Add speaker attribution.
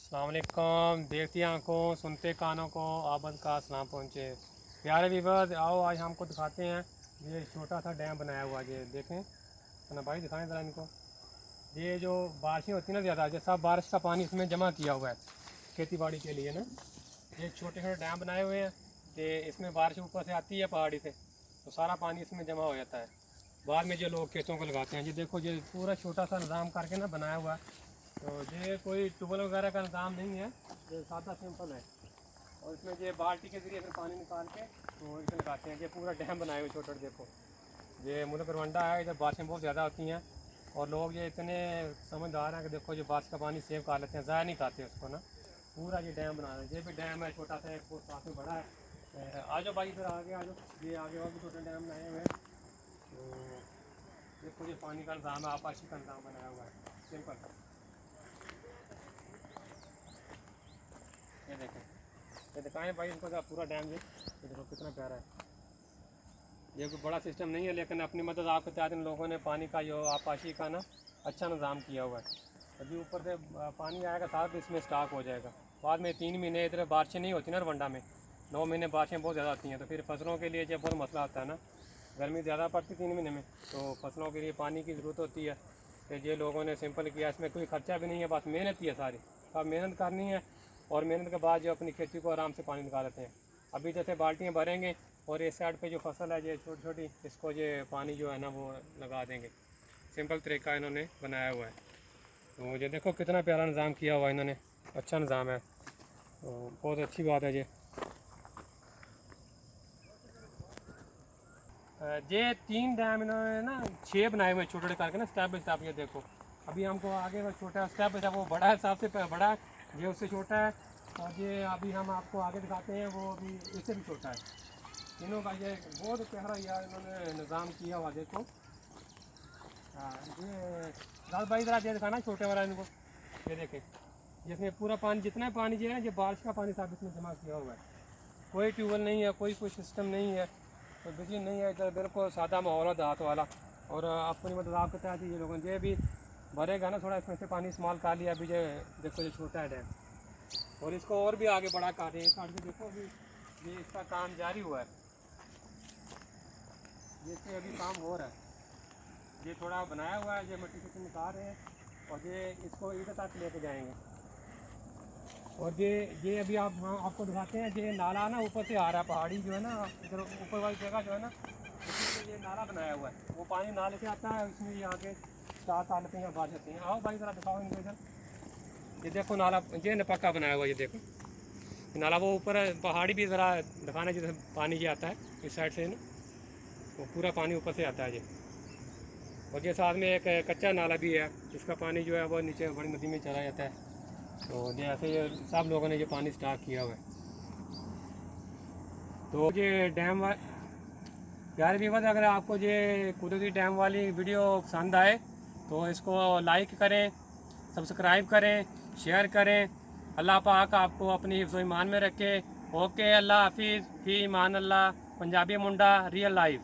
Speaker 1: अस्सलाम वालेकुम। देखती आंखों सुनते कानों को आबद का सलाम पहुँचे। प्यारे व्यूअर्स, आओ आज हमको दिखाते हैं ये छोटा सा डैम बनाया हुआ है। ये देखें ना भाई, दिखाएं ज़रा इनको। ये जो बारिशें होती हैं ना ज़्यादा, जो सब बारिश का पानी इसमें जमा किया हुआ है खेती बाड़ी के लिए ना। ये छोटे छोटे डैम बनाए हुए हैं कि इसमें बारिश ऊपर से आती है पहाड़ी से, तो सारा पानी इसमें जमा हो जाता है। बाद में जो लोग खेतों को लगाते हैं, ये देखो ये पूरा छोटा सा निज़ाम करके ना बनाया हुआ है। तो ये कोई ट्यूबवेल वगैरह का निज़ाम नहीं है, ये सादा सिंपल है। और इसमें ये बाल्टी के ज़रिए फिर पानी निकाल के तो इसमें लगाते हैं। ये पूरा डैम बनाए हुए छोटे छोटे। देखो ये मुल्क रवंडा है, इधर बारिशें बहुत ज़्यादा होती हैं और लोग ये इतने समझदार हैं कि देखो ये बारिश का पानी सेव कर लेते हैं, ज़ाया नहीं करते उसको ना। पूरा ये डैम बना रहे हैं। ये भी डैम है छोटा सा, एक वो काफ़ी बड़ा है। आ जाओ भाई, इधर आगे आ जाओ। ये आगे और भी छोटे डैम बनाए हुए हैं। तो देखो ये पानी का निज़ाम है, आपाशी का निज़ाम बनाया हुआ है सिंपल। ये देखें, ये दिखाएं भाई इनको पूरा डैम। ये देखो कितना प्यारा है। ये कोई बड़ा सिस्टम नहीं है, लेकिन अपनी मदद आपके तहत इन लोगों ने पानी का जो आपाशी का ना अच्छा निज़ाम किया हुआ है। अभी ऊपर से पानी आएगा साथ इसमें स्टॉक हो जाएगा। बाद में 3 महीने इधर बारिशें नहीं होती ना रवंडा में, 9 महीने बारिशें बहुत ज़्यादा होती हैं, तो फिर फसलों के लिए जब बहुत मसला आता है ना, गर्मी ज़्यादा पड़ती 3 महीने में, तो फसलों के लिए पानी की ज़रूरत होती है। तो ये लोगों ने सिंपल किया, इसमें कोई ख़र्चा भी नहीं है, बस मेहनत ही है सारी। अब मेहनत करनी है और मेहनत के बाद जो अपनी खेती को आराम से पानी निकाल लेते हैं। अभी जैसे बाल्टियाँ भरेंगे और इस साइड पे जो फसल है ये छोटी छोटी, इसको ये पानी जो है ना वो लगा देंगे। सिंपल तरीका इन्होंने बनाया हुआ है। तो मुझे देखो कितना प्यारा निज़ाम किया हुआ है इन्होंने, अच्छा निज़ाम है, तो बहुत अच्छी बात है। ये 3 डैम इन्होंने ना 6 बनाए हुए छोटे छोटे करके ना, स्टेप बाई स्टेप। ये देखो अभी हमको आगे वो छोटा स्टेप बाई स्टेप, वो बड़ा है सबसे बड़ा है, ये उससे छोटा है। और ये अभी हम आपको आगे दिखाते हैं, वो अभी इससे भी छोटा है। तीनों का ये बहुत प्यारा यार इन्होंने निज़ाम किया हुआ। देखो हाँ, ये दाल भाई ज़रा ये दिखाना छोटे वाला इनको। ये देखें, जिसमें पूरा पानी, जितना पानी जो है ये बारिश का पानी सब इसमें जमा किया हुआ है। कोई ट्यूबवेल नहीं है, कोई सिस्टम नहीं है, तो बिजली नहीं है, इधर बिल्कुल सादा माहौल है देहात वाला। और अपनी मतलब आपके तहत ये लोगों ने ये भी भरेगा ना थोड़ा, इसमें से पानी इस्तेमाल कर लिया। अभी ये देखो ये छोटा है डैम, और इसको और भी आगे बड़ा कर रहे हैं। साइड से देखो अभी ये इसका काम जारी हुआ है, जैसे अभी काम हो रहा है। ये थोड़ा बनाया हुआ है, ये मिट्टी से निकाल रहे हैं और ये इसको इधर तक लेके जाएंगे। और ये अभी आप हाँ आपको दिखाते हैं, ये नाला ना ऊपर से आ रहा है, पहाड़ी जो है ना इधर ऊपर वाली जगह जो है ना, इसमें ये नाला बनाया हुआ है। वो पानी नाले से आता है, इसमें ये आगे 4 साल पे यहाँ बात जाती हैं। आओ भाई ज़रा दिखाओ इनको इधर। ये देखो नाला ये न पक्का बनाया हुआ है। ये देखो नाला वो ऊपर पहाड़ी भी ज़रा दिखाना, जिधर पानी ये आता है इस साइड से ना, वो पूरा पानी ऊपर से आता है ये। और ये साथ में एक कच्चा नाला भी है, इसका पानी जो है वो नीचे बड़ी नदी में चला जाता है। तो ये ऐसे ये सब लोगों ने ये पानी स्टॉक किया हुआ है। तो ये डैम प्यारे व्यूअर्स, अगर आपको ये कुदरती डैम वाली वीडियो पसंद आए तो इसको लाइक करें, सब्सक्राइब करें, शेयर करें। अल्लाह पाक आपको अपनी हिफ्ज़-ओ-ईमान में रखे। ओके, अल्लाह हाफिज़, फ़ी ईमान अल्लाह। पंजाबी मुंडा, रियल लाइफ।